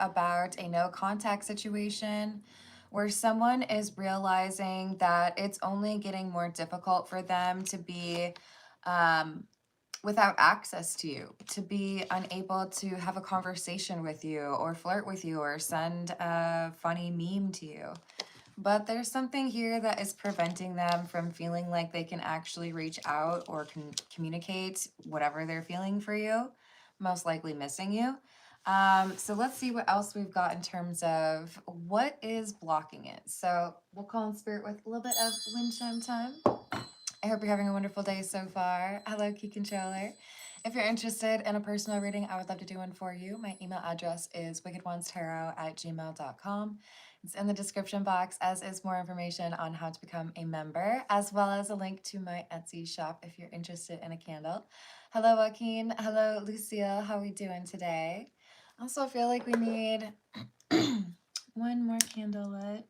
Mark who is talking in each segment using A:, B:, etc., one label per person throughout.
A: about a no contact situation where someone is realizing that it's only getting more difficult for them to be without access to you, to be unable to have a conversation with you or flirt with you or send a funny meme to you. But there's something here that is preventing them from feeling like they can actually reach out or can communicate whatever they're feeling for you, most likely missing you. So let's see what else we've got in terms of what is blocking it. So we'll call in spirit with a little bit of wind chime time. I hope you're having a wonderful day so far. Hello, Key Controller. If you're interested in a personal reading, I would love to do one for you. My email address is wickedonestarot@gmail.com. It's in the description box, as is more information on how to become a member, as well as a link to my Etsy shop if you're interested in a candle. Hello, Joaquin. Hello, Lucille. How are we doing today? Also, I feel like we need one more candle lit.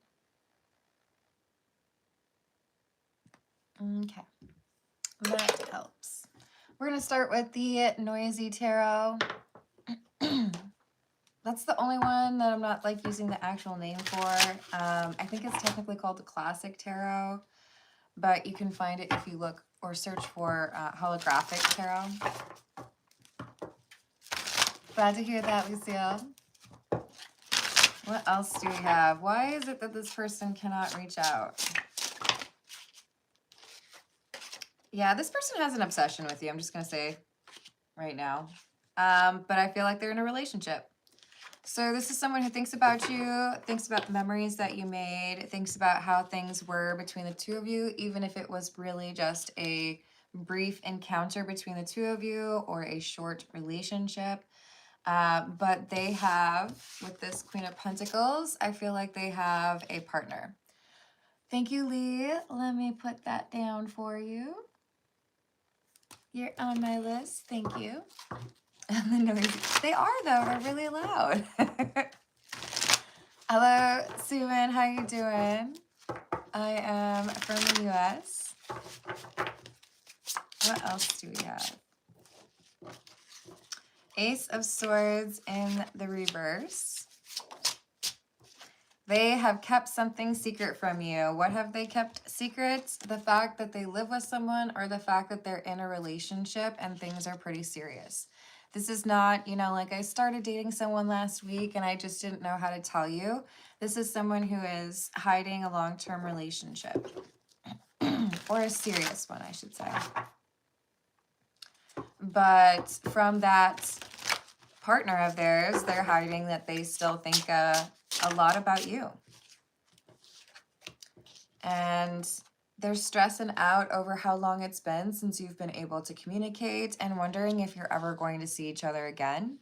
A: Okay, that helps. We're going to start with the Noisy Tarot. That's the only one that I'm not like using the actual name for. I think it's technically called the Classic Tarot, but you can find it if you look or search for Holographic Tarot. Glad to hear that, Lucille. What else do we have? Why is it that this person cannot reach out? Yeah, this person has an obsession with you. I'm just going to say right now. But I feel like they're in a relationship. So this is someone who thinks about you, thinks about the memories that you made, thinks about how things were between the two of you, even if it was really just a brief encounter between the two of you or a short relationship. But they have, with this Queen of Pentacles, I feel like they have a partner. Thank you, Lee. Let me put that down for you. You're on my list. Thank you. The noisy. They are, though. They're really loud. Hello, Suman. How you doing? I am from the U.S. What else do we have? Ace of Swords in the reverse. They have kept something secret from you. What have they kept secret? The fact that they live with someone or the fact that they're in a relationship and things are pretty serious. This is not, you know, like I started dating someone last week and I just didn't know how to tell you. This is someone who is hiding a long-term relationship or a serious one, I should say. But from that partner of theirs, they're hiding that they still think a lot about you. And they're stressing out over how long it's been since you've been able to communicate and wondering if you're ever going to see each other again.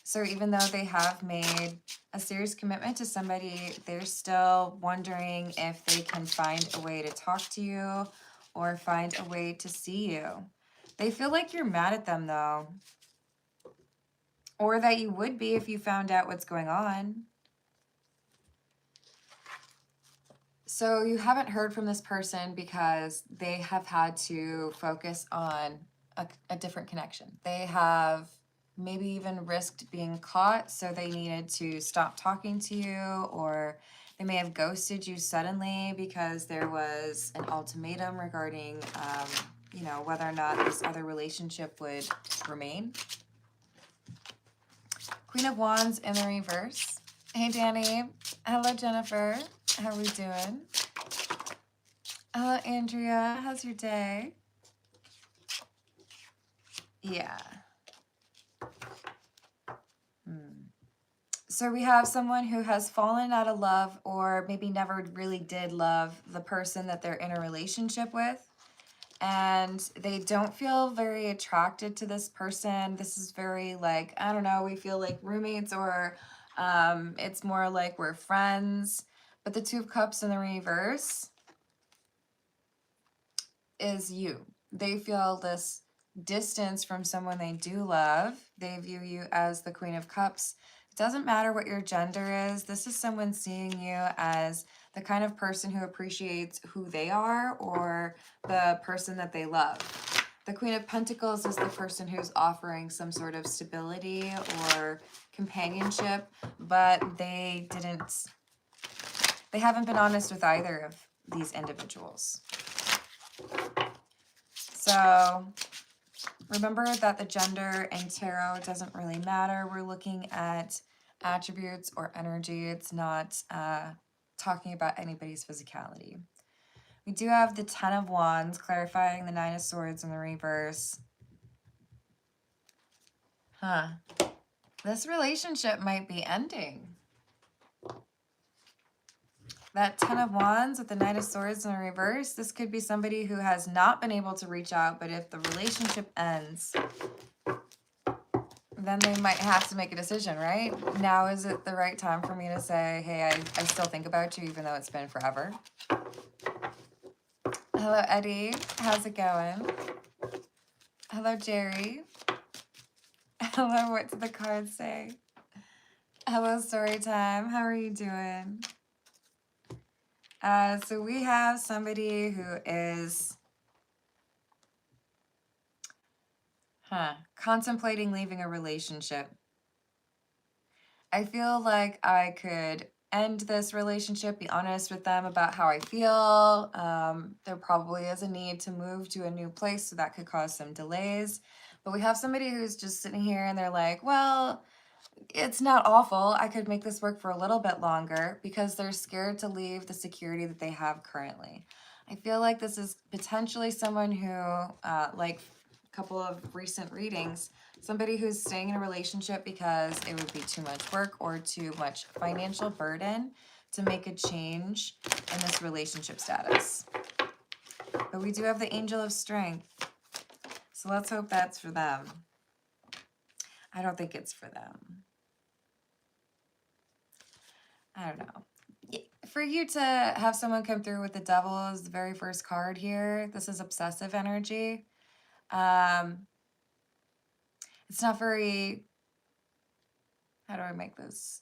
A: So even though they have made a serious commitment to somebody, they're still wondering if they can find a way to talk to you or find a way to see you. They feel like you're mad at them, though. Or that you would be if you found out what's going on. So you haven't heard from this person because they have had to focus on a different connection. They have maybe even risked being caught, so they needed to stop talking to you, or they may have ghosted you suddenly because there was an ultimatum regarding, you know, whether or not this other relationship would remain. Queen of Wands in the reverse. Hey, Danny. Hello, Jennifer. How are we doing? Hello, Andrea. How's your day? Yeah. So we have someone who has fallen out of love or maybe never really did love the person that they're in a relationship with. And they don't feel very attracted to this person. This is very like, I don't know, we feel like roommates or it's more like we're friends. But the Two of Cups in the reverse is you. They feel this distance from someone they do love. They view you as the Queen of Cups. It doesn't matter what your gender is. This is someone seeing you as the kind of person who appreciates who they are or the person that they love. The Queen of Pentacles is the person who's offering some sort of stability or companionship, but they haven't been honest with either of these individuals. So remember that the gender in tarot doesn't really matter. We're looking at attributes or energy. It's not talking about anybody's physicality. We do have the Ten of Wands, clarifying the Nine of Swords in the reverse. This relationship might be ending. That Ten of Wands with the Knight of Swords in the reverse, this could be somebody who has not been able to reach out, but if the relationship ends, then they might have to make a decision, right? Now is it the right time for me to say, hey, I still think about you even though it's been forever? Hello, Eddie. How's it going? Hello, Jerry. Hello, what did the cards say? Hello, Storytime. How are you doing? So we have somebody who is contemplating leaving a relationship. I feel like I could end this relationship, be honest with them about how I feel. There probably is a need to move to a new place, so that could cause some delays. But we have somebody who's just sitting here and they're like, well, it's not awful. I could make this work for a little bit longer, because they're scared to leave the security that they have currently. I feel like this is potentially someone who, like a couple of recent readings, somebody who's staying in a relationship because it would be too much work or too much financial burden to make a change in this relationship status. But we do have the Angel of Strength. So let's hope that's for them. I don't think it's for them. I don't know. For you to have someone come through with the Devil as the very first card here, this is obsessive energy. It's not very, how do I make this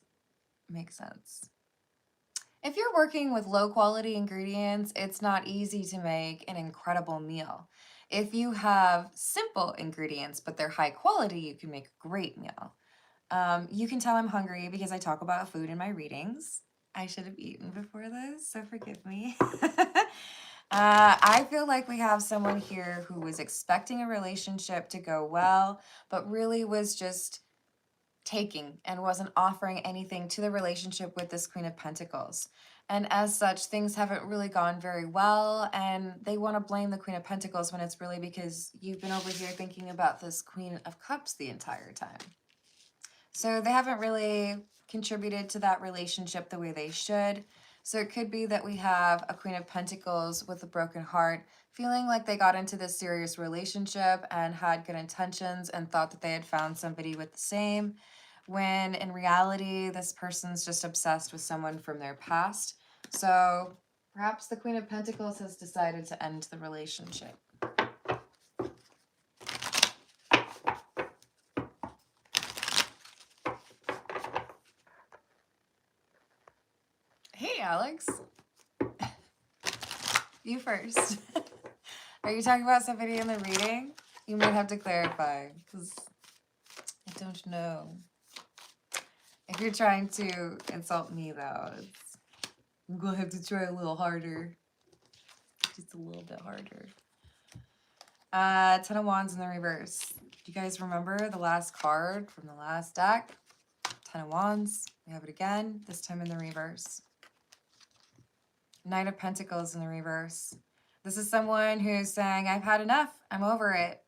A: make sense? If you're working with low quality ingredients, it's not easy to make an incredible meal. If you have simple ingredients, but they're high quality, you can make a great meal. You can tell I'm hungry because I talk about food in my readings. I should have eaten before this, so forgive me. I feel like we have someone here who was expecting a relationship to go well, but really was just taking and wasn't offering anything to the relationship with this Queen of Pentacles. And as such, things haven't really gone very well, and they want to blame the Queen of Pentacles when it's really because you've been over here thinking about this Queen of Cups the entire time. So they haven't really contributed to that relationship the way they should. So it could be that we have a Queen of Pentacles with a broken heart, feeling like they got into this serious relationship and had good intentions and thought that they had found somebody with the same, when in reality, this person's just obsessed with someone from their past. So perhaps the Queen of Pentacles has decided to end the relationship. Hey, Alex. You first. Are you talking about somebody in the reading? You might have to clarify, because I don't know. If you're trying to insult me, though, I'm going to have to try a little harder. Just a little bit harder. Ten of Wands in the reverse. Do you guys remember the last card from the last deck? Ten of Wands. We have it again, this time in the reverse. Knight of Pentacles in the reverse. This is someone who's saying, I've had enough. I'm over it.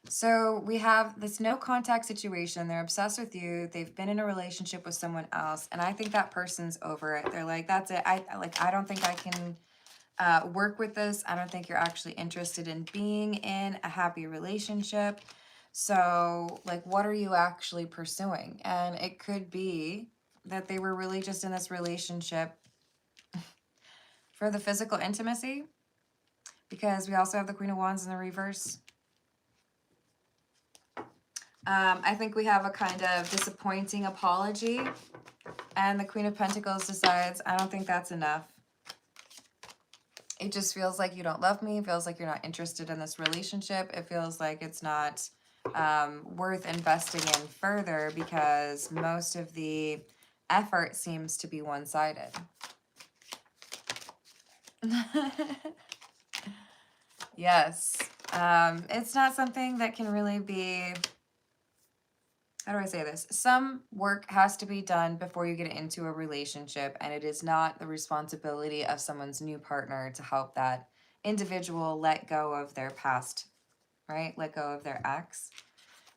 A: So we have this no contact situation. They're obsessed with you. They've been in a relationship with someone else. And I think that person's over it. They're like, that's it. I don't think I can work with this. I don't think you're actually interested in being in a happy relationship. So like, what are you actually pursuing? And it could be that they were really just in this relationship for the physical intimacy, because we also have the Queen of Wands in the reverse. I think we have a kind of disappointing apology, and the Queen of Pentacles decides, I don't think that's enough. It just feels like you don't love me. It feels like you're not interested in this relationship. It feels like it's not worth investing in further because most of the effort seems to be one-sided. Yes. It's not something that can really be, how do I say this? Some work has to be done before you get into a relationship, and it is not the responsibility of someone's new partner to help that individual let go of their past, right? Let go of their ex.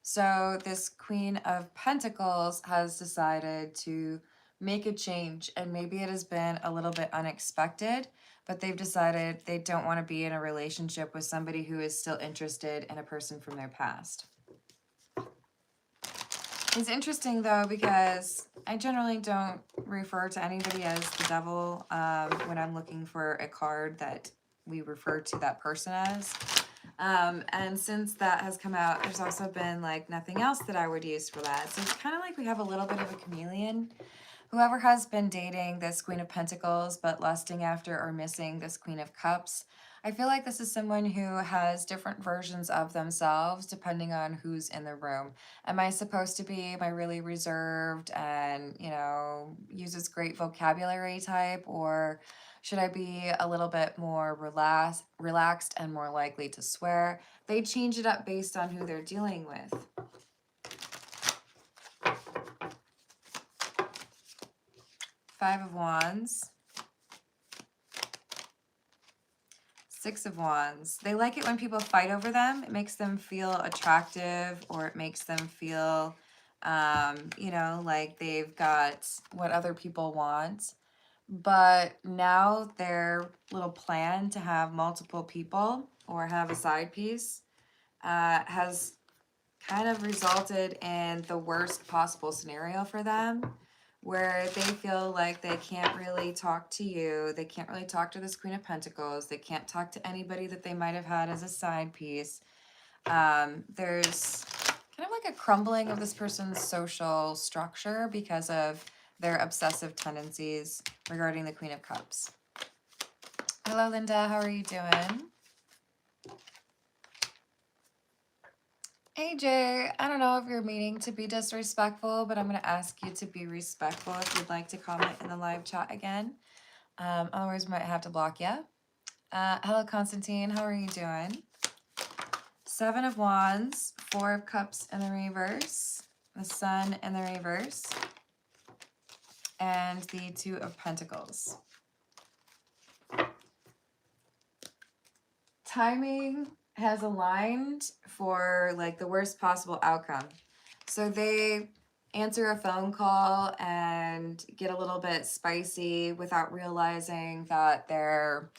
A: So this Queen of Pentacles has decided to make a change, and maybe it has been a little bit unexpected, but they've decided they don't want to be in a relationship with somebody who is still interested in a person from their past. It's interesting though, because I generally don't refer to anybody as the devil when I'm looking for a card that we refer to that person as. And since that has come out, there's also been like nothing else that I would use for that. So it's kind of like we have a little bit of a chameleon. Whoever has been dating this Queen of Pentacles but lusting after or missing this Queen of Cups, I feel like this is someone who has different versions of themselves depending on who's in the room. Am I supposed to be my really reserved and, you know, uses great vocabulary type, or should I be a little bit more relaxed and more likely to swear? They change it up based on who they're dealing with. Five of Wands. Six of Wands. They like it when people fight over them. It makes them feel attractive, or it makes them feel, you know, like they've got what other people want. But now their little plan to have multiple people or have a side piece has kind of resulted in the worst possible scenario for them, where they feel like they can't really talk to you. They can't really talk to this Queen of Pentacles. They can't talk to anybody that they might have had as a side piece. There's kind of like a crumbling of this person's social structure because of their obsessive tendencies regarding the Queen of Cups. Hello, Linda. How are you doing? AJ, I don't know if you're meaning to be disrespectful, but I'm going to ask you to be respectful if you'd like to comment in the live chat again. Otherwise, we might have to block you. Hello, Constantine. How are you doing? Seven of Wands, Four of Cups in the reverse, the Sun in the reverse, and the Two of Pentacles. Timing has aligned for like the worst possible outcome. So they answer a phone call and get a little bit spicy without realizing that their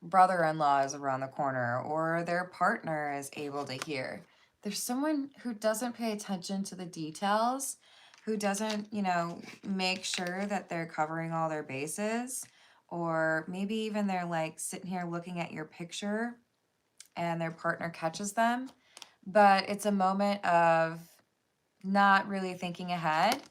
A: brother-in-law is around the corner or their partner is able to hear. There's someone who doesn't pay attention to the details, who doesn't, you know, make sure that they're covering all their bases, or maybe even they're like sitting here looking at your picture and their partner catches them, but it's a moment of not really thinking ahead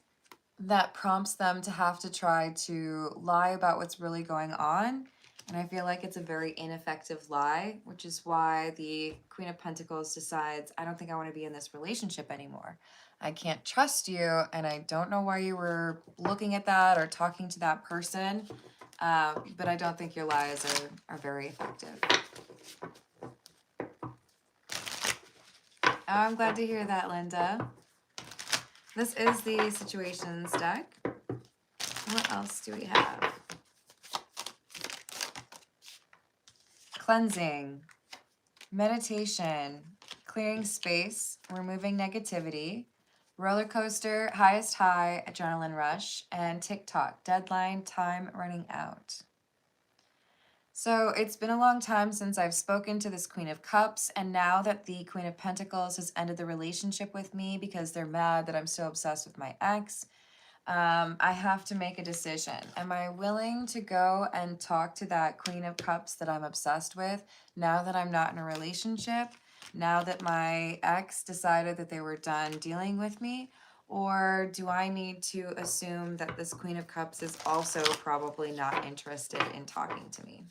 A: that prompts them to have to try to lie about what's really going on. And I feel like it's a very ineffective lie, which is why the Queen of Pentacles decides, I don't think I want to be in this relationship anymore. I can't trust you, and I don't know why you were looking at that or talking to that person, but I don't think your lies are very effective. Oh, I'm glad to hear that, Linda. This is the situations deck. What else do we have? Cleansing, meditation, clearing space, removing negativity, roller coaster, highest high, adrenaline rush, and TikTok, deadline, time running out. So it's been a long time since I've spoken to this Queen of Cups, and now that the Queen of Pentacles has ended the relationship with me because they're mad that I'm so obsessed with my ex, I have to make a decision. Am I willing to go and talk to that Queen of Cups that I'm obsessed with now that I'm not in a relationship, now that my ex decided that they were done dealing with me? Or do I need to assume that this Queen of Cups is also probably not interested in talking to me?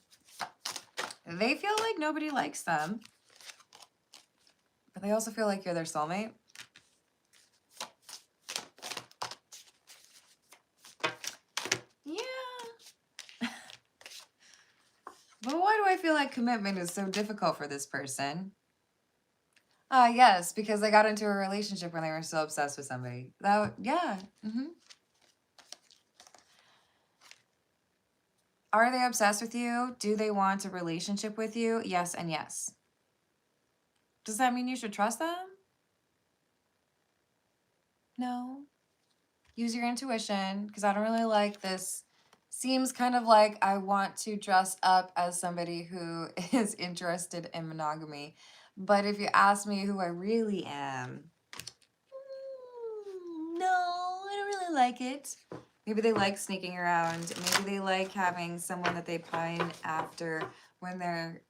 A: They feel like nobody likes them, but they also feel like you're their soulmate. Yeah. But why do I feel like commitment is so difficult for this person? Yes, because they got into a relationship when they were so obsessed with somebody. Yeah. Are they obsessed with you? Do they want a relationship with you? Yes and yes. Does that mean you should trust them? No. Use your intuition, because I don't really like this. Seems kind of like I want to dress up as somebody who is interested in monogamy. But if you ask me who I really am, no, I don't really like it. Maybe they like sneaking around. Maybe they like having someone that they pine after when they're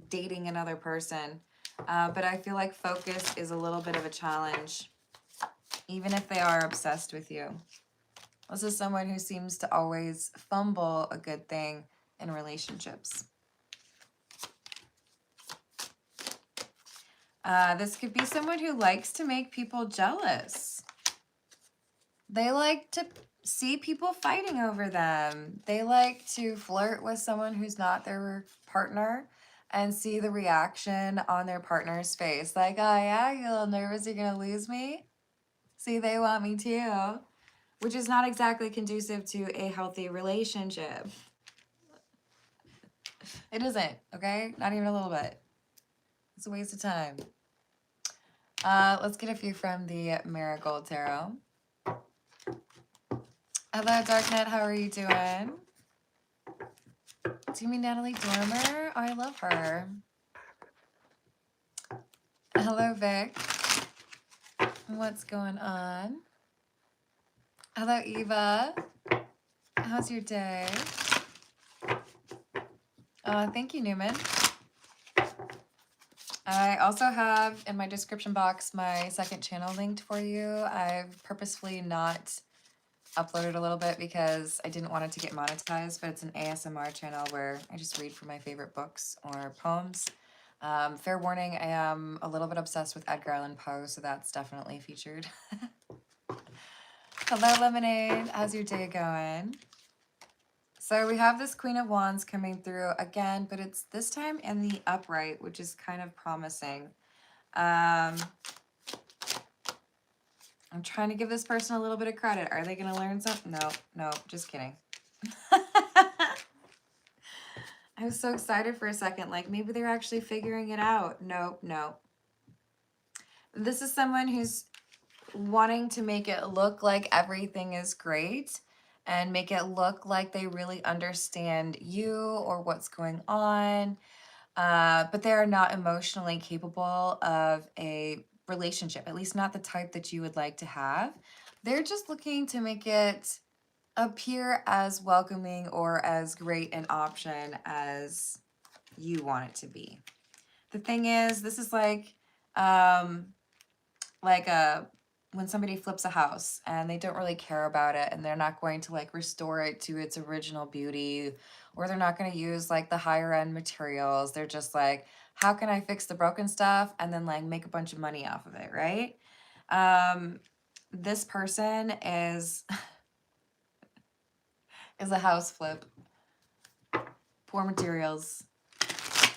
A: dating another person. But I feel like focus is a little bit of a challenge, even if they are obsessed with you. This is someone who seems to always fumble a good thing in relationships. This could be someone who likes to make people jealous. They like to see people fighting over them. They like to flirt with someone who's not their partner and see the reaction on their partner's face. Like, oh yeah, you're a little nervous you're gonna lose me? See, they want me too. Which is not exactly conducive to a healthy relationship. It isn't, okay? Not even a little bit. It's a waste of time. Let's get a few from the Marigold Tarot. Hello, Darknet. How are you doing? Do you mean Natalie Dormer? Oh, I love her. Hello, Vic. What's going on? Hello, Eva. How's your day? Thank you, Newman. I also have in my description box my second channel linked for you. I've purposefully not uploaded a little bit because I didn't want it to get monetized, but it's an ASMR channel where I just read from my favorite books or poems. Fair warning, I am a little bit obsessed with Edgar Allan Poe, so that's definitely featured. Hello, Lemonade. How's your day going? So we have this Queen of Wands coming through again, but it's this time in the upright, which is kind of promising. I'm trying to give this person a little bit of credit. Are they going to learn something? No, just kidding. I was so excited for a second, like maybe they're actually figuring it out. No. This is someone who's wanting to make it look like everything is great and make it look like they really understand you or what's going on. But they're not emotionally capable of a relationship, at least not the type that you would like to have. They're just looking to make it appear as welcoming or as great an option as you want it to be. The thing is, this is like when somebody flips a house and they don't really care about it and they're not going to like restore it to its original beauty, or they're not going to use like the higher end materials. They're just like, how can I fix the broken stuff and then like make a bunch of money off of it, right? This person is a house flip. Poor materials.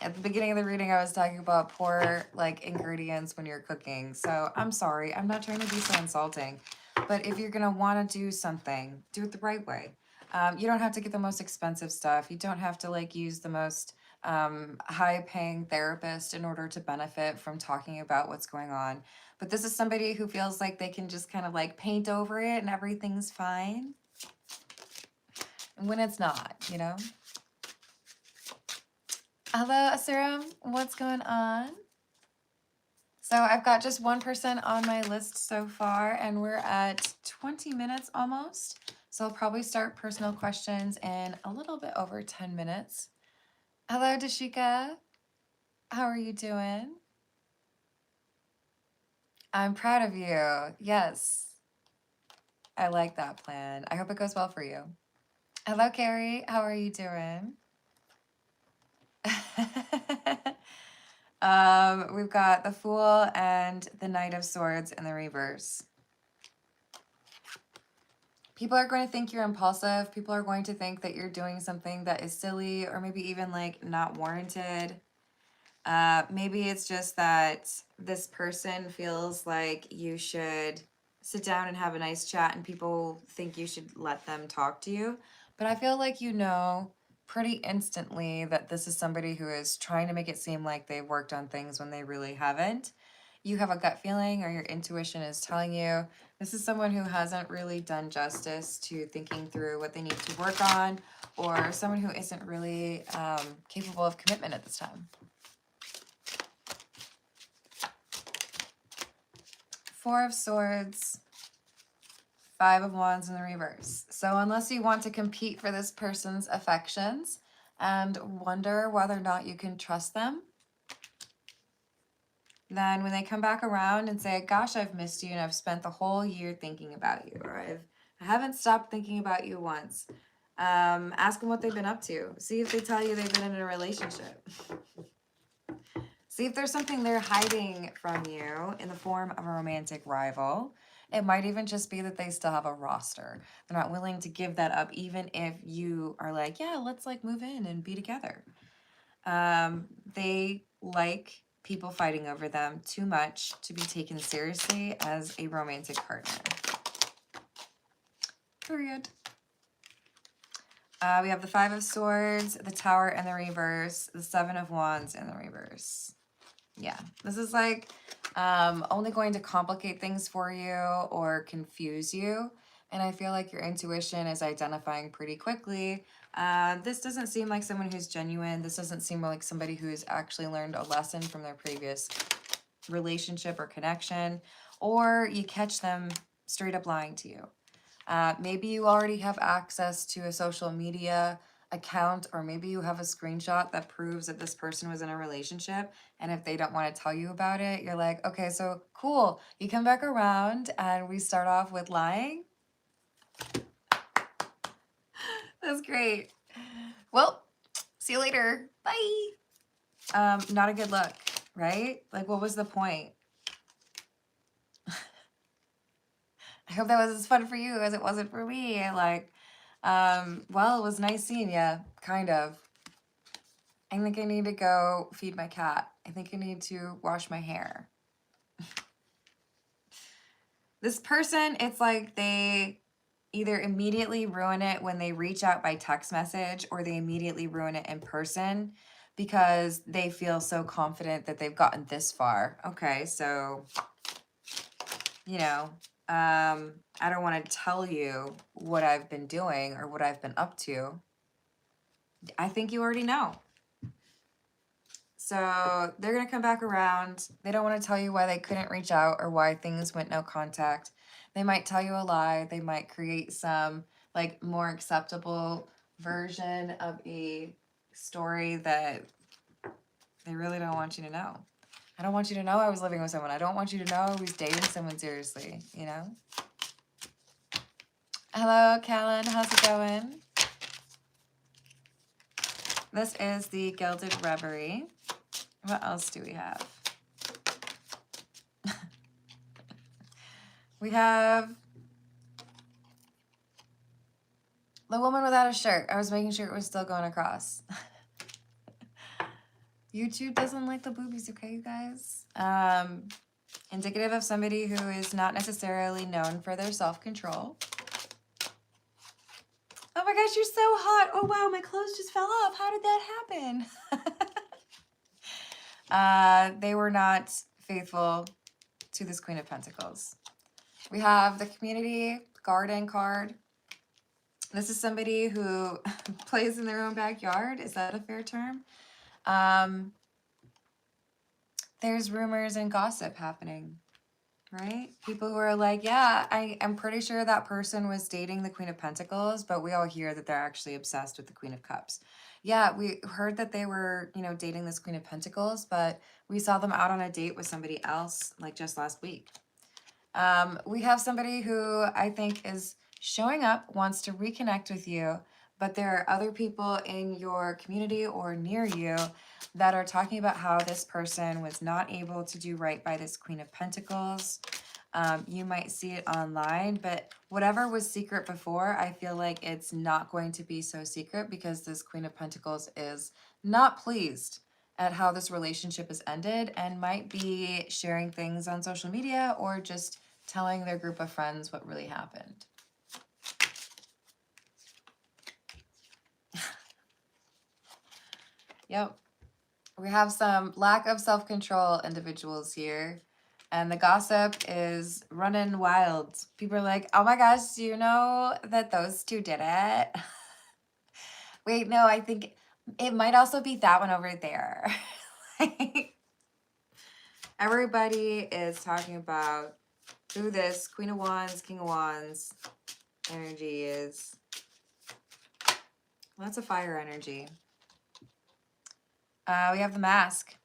A: At the beginning of the reading, I was talking about poor like ingredients when you're cooking. So I'm sorry. I'm not trying to be so insulting. But if you're going to want to do something, do it the right way. You don't have to get the most expensive stuff. You don't have to like use the most high-paying therapist in order to benefit from talking about what's going on. But this is somebody who feels like they can just kind of like paint over it and everything's fine. And when it's not, you know? Hello, Asurum. What's going on? So I've got just one person on my list so far, and we're at 20 minutes almost. So I'll probably start personal questions in a little bit over 10 minutes. Hello, Dashika. How are you doing? I'm proud of you. Yes. I like that plan. I hope it goes well for you. Hello, Carrie. How are you doing? We've got the Fool and the Knight of Swords in the reverse. People are going to think you're impulsive. People are going to think that you're doing something that is silly or maybe even like not warranted. Maybe it's just that this person feels like you should sit down and have a nice chat and people think you should let them talk to you. But I feel like you know pretty instantly that this is somebody who is trying to make it seem like they've worked on things when they really haven't. You have a gut feeling or your intuition is telling you this is someone who hasn't really done justice to thinking through what they need to work on, or someone who isn't really capable of commitment at this time. Four of Swords, Five of Wands in the reverse. So unless you want to compete for this person's affections and wonder whether or not you can trust them, then when they come back around and say, gosh, I've missed you and I've spent the whole year thinking about you, or I haven't stopped thinking about you once, ask them what they've been up to. See if they tell you they've been in a relationship. See if there's something they're hiding from you in the form of a romantic rival. It might even just be that they still have a roster. They're not willing to give that up, even if you are like, yeah, let's like move in and be together. They like people fighting over them too much to be taken seriously as a romantic partner. Period. We have the Five of Swords, the Tower in the reverse, the Seven of Wands in the reverse. Yeah, this is like only going to complicate things for you or confuse you. And I feel like your intuition is identifying pretty quickly. This doesn't seem like someone who's genuine. This doesn't seem like somebody who has actually learned a lesson from their previous relationship or connection. Or you catch them straight up lying to you. Maybe you already have access to a social media account, or maybe you have a screenshot that proves that this person was in a relationship, and if they don't want to tell you about it, you're like, okay, so cool. You come back around and we start off with lying. That's great. Well, see you later. Bye. Not a good look, right? Like, what was the point? I hope that was as fun for you as it wasn't for me. Like, well, it was nice seeing you, kind of. I think I need to go feed my cat. I think I need to wash my hair. This person, it's like they either immediately ruin it when they reach out by text message, or they immediately ruin it in person because they feel so confident that they've gotten this far. Okay, so, you know, I don't want to tell you what I've been doing or what I've been up to. I think you already know. So they're going to come back around. They don't want to tell you why they couldn't reach out or why things went no contact. They might tell you a lie. They might create some like more acceptable version of a story that they really don't want you to know. I don't want you to know I was living with someone. I don't want you to know I was dating someone seriously, you know? Hello, Callan. How's it going? This is the Gilded Reverie. What else do we have? We have the woman without a shirt. I was making sure it was still going across. YouTube doesn't like the boobies, okay, you guys? Indicative of somebody who is not necessarily known for their self-control. Oh my gosh, you're so hot. Oh wow, my clothes just fell off. How did that happen? They were not faithful to this Queen of Pentacles. We have the Community Garden card. This is somebody who plays in their own backyard. Is that a fair term? There's rumors and gossip happening, right? People who are like, yeah, I'm pretty sure that person was dating the Queen of Pentacles, but we all hear that they're actually obsessed with the Queen of Cups. Yeah, we heard that they were, you know, dating this Queen of Pentacles, but we saw them out on a date with somebody else like just last week. We have somebody who I think is showing up, wants to reconnect with you, but there are other people in your community or near you that are talking about how this person was not able to do right by this Queen of Pentacles. You might see it online, but whatever was secret before, I feel like it's not going to be so secret because this Queen of Pentacles is not pleased at how this relationship has ended and might be sharing things on social media or just telling their group of friends what really happened. Yep. We have some lack of self-control individuals here. And the gossip is running wild. People are like, oh my gosh, do you know that those two did it? Wait, no, I think it might also be that one over there. Like, everybody is talking about who this Queen of Wands, King of Wands energy is. Well, that's a fire energy. We have the Mask.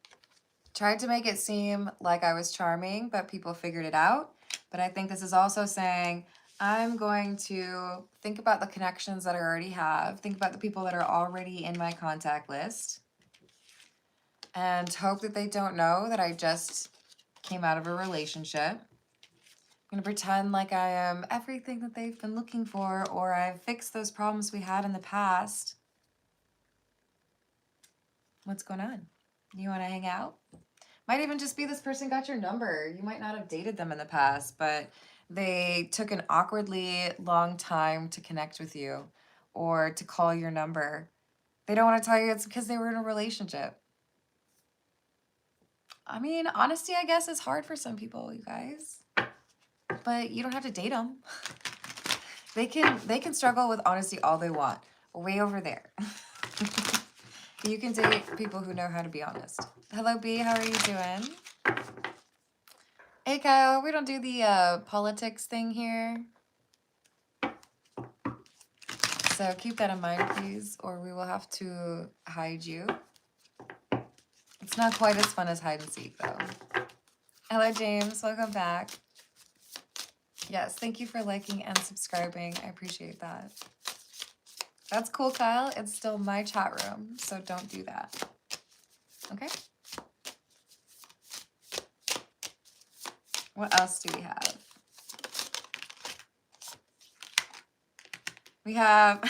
A: Tried to make it seem like I was charming, but people figured it out. But I think this is also saying, I'm going to think about the connections that I already have, think about the people that are already in my contact list, and hope that they don't know that I just came out of a relationship. I'm going to pretend like I am everything that they've been looking for, or I've fixed those problems we had in the past. What's going on? You want to hang out? Might even just be this person got your number. You might not have dated them in the past, but they took an awkwardly long time to connect with you or to call your number. They don't want to tell you it's because they were in a relationship. I mean, honesty, I guess, is hard for some people, you guys. But you don't have to date them. They can struggle with honesty all they want. Way over there. You can date people who know how to be honest. Hello, B. How are you doing? Hey, Kyle. We don't do the politics thing here. So keep that in mind, please, or we will have to hide you. It's not quite as fun as hide and seek, though. Hello, James. Welcome back. Yes, thank you for liking and subscribing. I appreciate that. That's cool, Kyle. It's still my chat room, so don't do that. Okay? What else do we have? We have...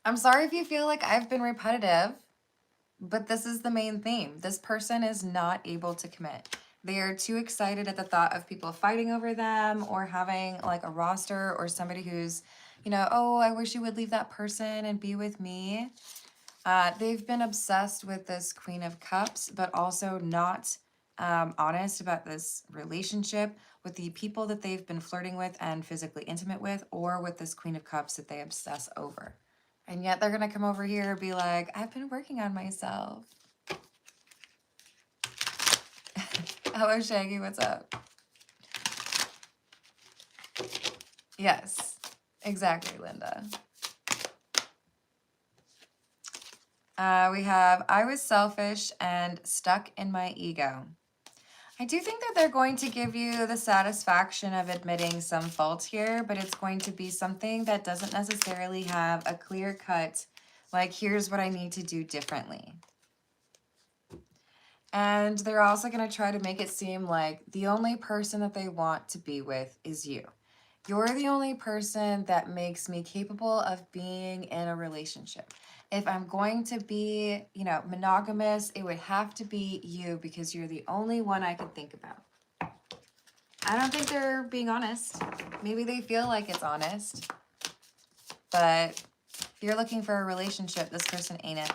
A: I'm sorry if you feel like I've been repetitive, but this is the main theme. This person is not able to commit. They are too excited at the thought of people fighting over them or having like a roster or somebody who's, you know, oh, I wish you would leave that person and be with me. They've been obsessed with this Queen of Cups, but also not honest about this relationship with the people that they've been flirting with and physically intimate with, or with this Queen of Cups that they obsess over. And yet they're going to come over here and be like, I've been working on myself. Hello, Shaggy. What's up? Yes, exactly, Linda. We have, I was selfish and stuck in my ego. I do think that they're going to give you the satisfaction of admitting some fault here, but it's going to be something that doesn't necessarily have a clear cut, like, here's what I need to do differently. And they're also going to try to make it seem like the only person that they want to be with is you. You're the only person that makes me capable of being in a relationship. If I'm going to be, you know, monogamous, it would have to be you because you're the only one I can think about. I don't think they're being honest. Maybe they feel like it's honest. But if you're looking for a relationship, this person ain't it.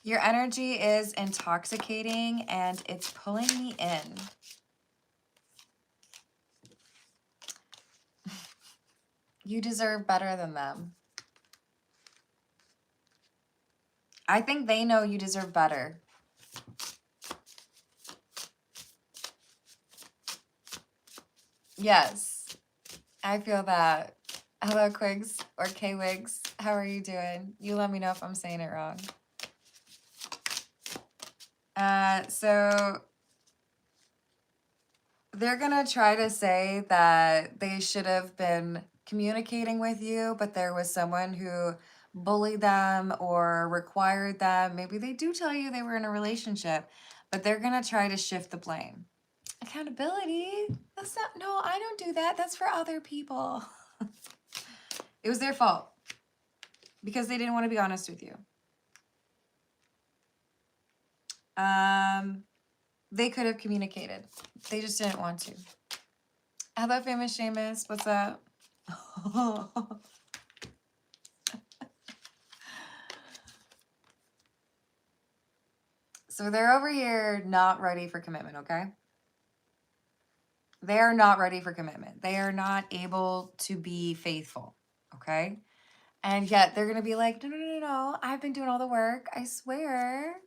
A: Your energy is intoxicating and it's pulling me in. You deserve better than them. I think they know you deserve better. Yes, I feel that. Hello, Quigs or K-Wigs. How are you doing? You let me know if I'm saying it wrong. So they're going to try to say that they should have been communicating with you, but there was someone who bullied them or required them. Maybe they do tell you they were in a relationship, but they're going to try to shift the blame. Accountability? That's not, no, I don't do that. That's for other people. It was their fault because they didn't want to be honest with you. They could have communicated. They just didn't want to. Hello, famous Seamus. What's up? So they're over here not ready for commitment, okay? They are not ready for commitment. They are not able to be faithful, okay? And yet they're going to be like, no, no, no, no. I've been doing all the work. I swear.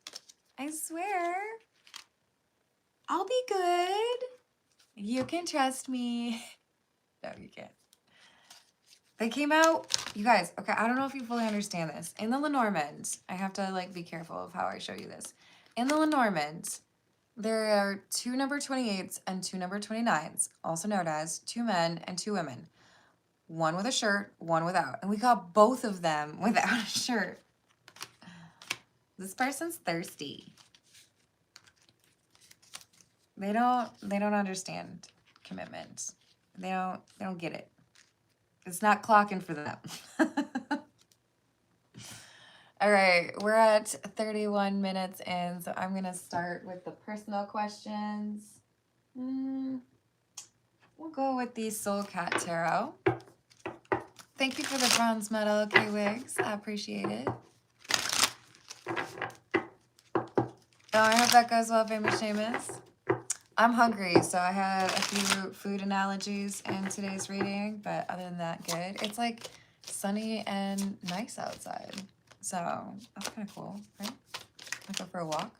A: I swear. I'll be good. You can trust me. No, you can't. They came out, you guys, okay, I don't know if you fully understand this. In the Lenormand, I have to like be careful of how I show you this. In the Lenormand, there are 2 number 28s and 2 number 29s, also known as 2 men and 2 women. One with a shirt, one without. And we got both of them without a shirt. This person's thirsty. They don't understand commitment. They don't get it. It's not clocking for them. All right, we're at 31 minutes in, so I'm going to start with the personal questions. We'll go with the Soul Cat Tarot. Thank you for the bronze medal, K-Wigs. I appreciate it. Oh, I hope that goes well, famous Seamus. I'm hungry, so I had a few food analogies in today's reading, but other than that, good. It's like sunny and nice outside, so that's kind of cool, right? I'll go for a walk.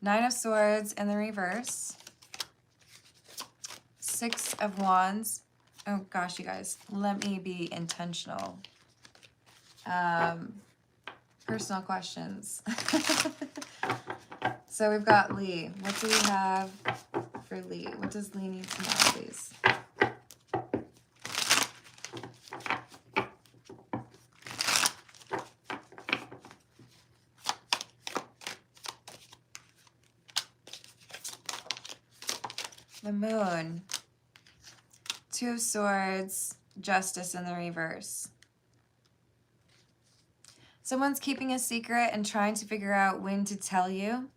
A: 9 of Swords in the reverse. 6 of Wands. Oh gosh, you guys, let me be intentional. Personal questions. So we've got Lee. What do we have for Lee? What does Lee need to know, please? The Moon. 2 of Swords, Justice in the reverse. Someone's keeping a secret and trying to figure out when to tell you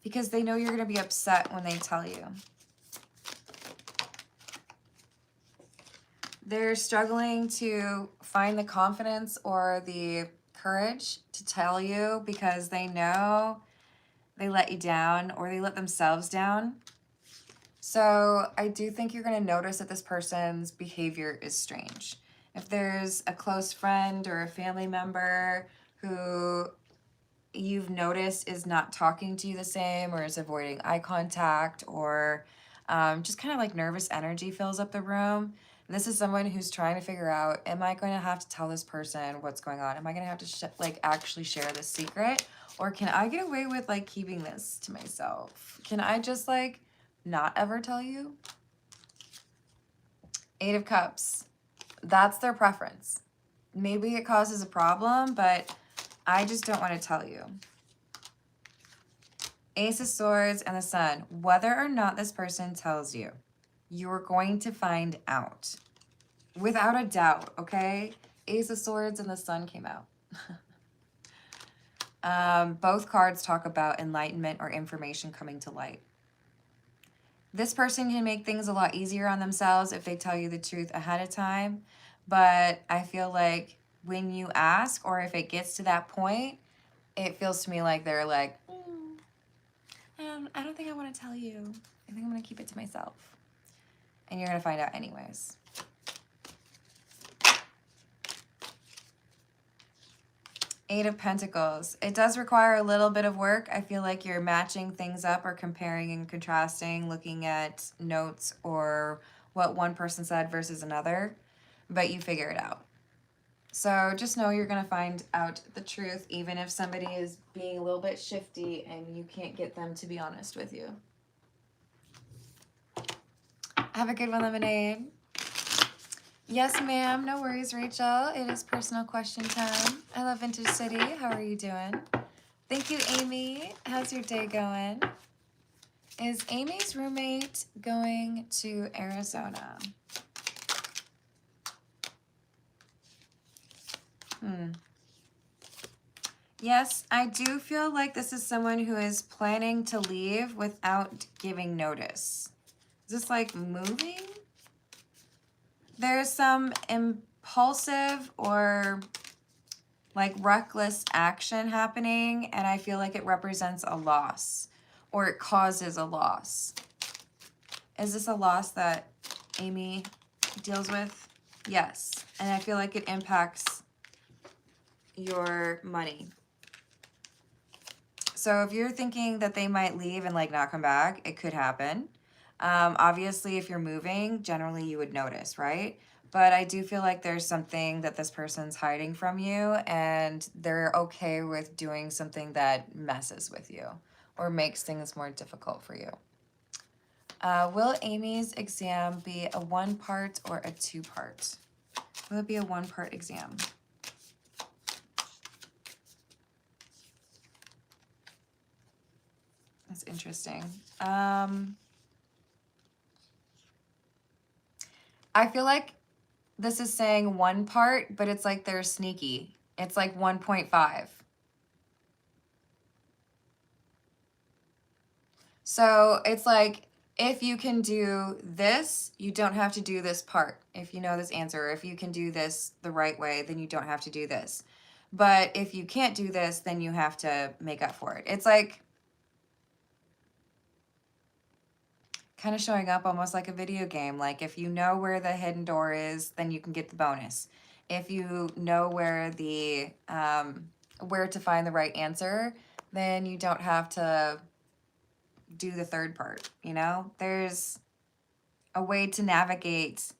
A: because they know you're going to be upset when they tell you. They're struggling to find the confidence or the courage to tell you because they know they let you down or they let themselves down. So I do think you're going to notice that this person's behavior is strange. If there's a close friend or a family member who you've noticed is not talking to you the same or is avoiding eye contact or just kind of like nervous energy fills up the room. And this is someone who's trying to figure out, am I going to have to tell this person what's going on? Am I going to have to like actually share this secret? Or can I get away with like keeping this to myself? Can I just like not ever tell you? 8 of Cups. That's their preference. Maybe it causes a problem, but I just don't want to tell you. Ace of Swords and the Sun. Whether or not this person tells you, you're going to find out. Without a doubt, okay? Ace of Swords and the Sun came out. Both cards talk about enlightenment or information coming to light. This person can make things a lot easier on themselves if they tell you the truth ahead of time. But I feel like when you ask, or if it gets to that point, it feels to me like they're like, I don't think I want to tell you. I think I'm going to keep it to myself. And you're going to find out anyways. Eight of Pentacles. It does require a little bit of work. I feel like you're matching things up or comparing and contrasting, looking at notes or what one person said versus another, but you figure it out. So just know you're going to find out the truth, even if somebody is being a little bit shifty and you can't get them to be honest with you. Have a good one, Lemonade. Yes, ma'am. No worries, Rachel. It is personal question time. I love Vintage City. How are you doing? Thank you, Amy. How's your day going? Is Amy's roommate going to Arizona? Yes, I do feel like this is someone who is planning to leave without giving notice. Is this like moving? There's some impulsive or like reckless action happening, and I feel like it represents a loss or it causes a loss. Is this a loss that Amy deals with? Yes, and I feel like it impacts your money. So if you're thinking that they might leave and like not come back, it could happen. Obviously, if you're moving, generally you would notice, right? But I do feel like there's something that this person's hiding from you, and they're okay with doing something that messes with you or makes things more difficult for you. Will Amy's exam be a 1-part or a 2-part? Will it be a 1-part exam? That's interesting. I feel like this is saying 1 part, but it's like they're sneaky. It's like 1.5. So it's like, if you can do this, you don't have to do this part. If you know this answer, if you can do this the right way, then you don't have to do this. But if you can't do this, then you have to make up for it. It's like kind of showing up almost like a video game. Like if you know where the hidden door is, then you can get the bonus. If you know where the where to find the right answer, then you don't have to do the 3rd part. You know, there's a way to navigate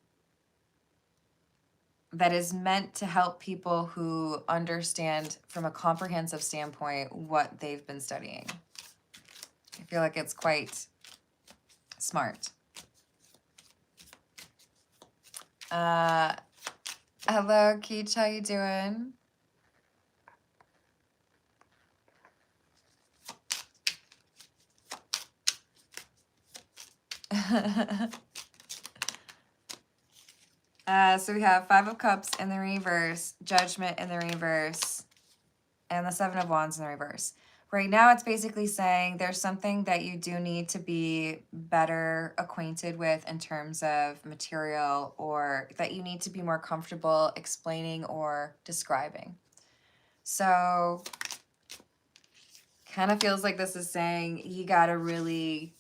A: that is meant to help people who understand from a comprehensive standpoint what they've been studying. I feel like it's quite smart. Hello, Keach, how you doing? So we have 5 of Cups in the reverse, Judgment in the reverse, and the 7 of Wands in the reverse. Right now, it's basically saying there's something that you do need to be better acquainted with in terms of material, or that you need to be more comfortable explaining or describing. So kind of feels like this is saying you got to really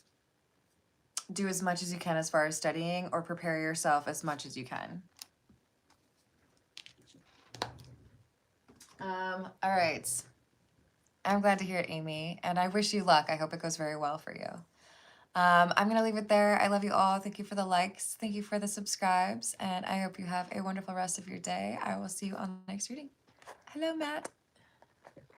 A: do as much as you can as far as studying, or prepare yourself as much as you can. All right. I'm glad to hear it, Amy, and I wish you luck. I hope it goes very well for you. I'm going to leave it there. I love you all. Thank you for the likes. Thank you for the subscribes, and I hope you have a wonderful rest of your day. I will see you on the next reading. Hello, Matt.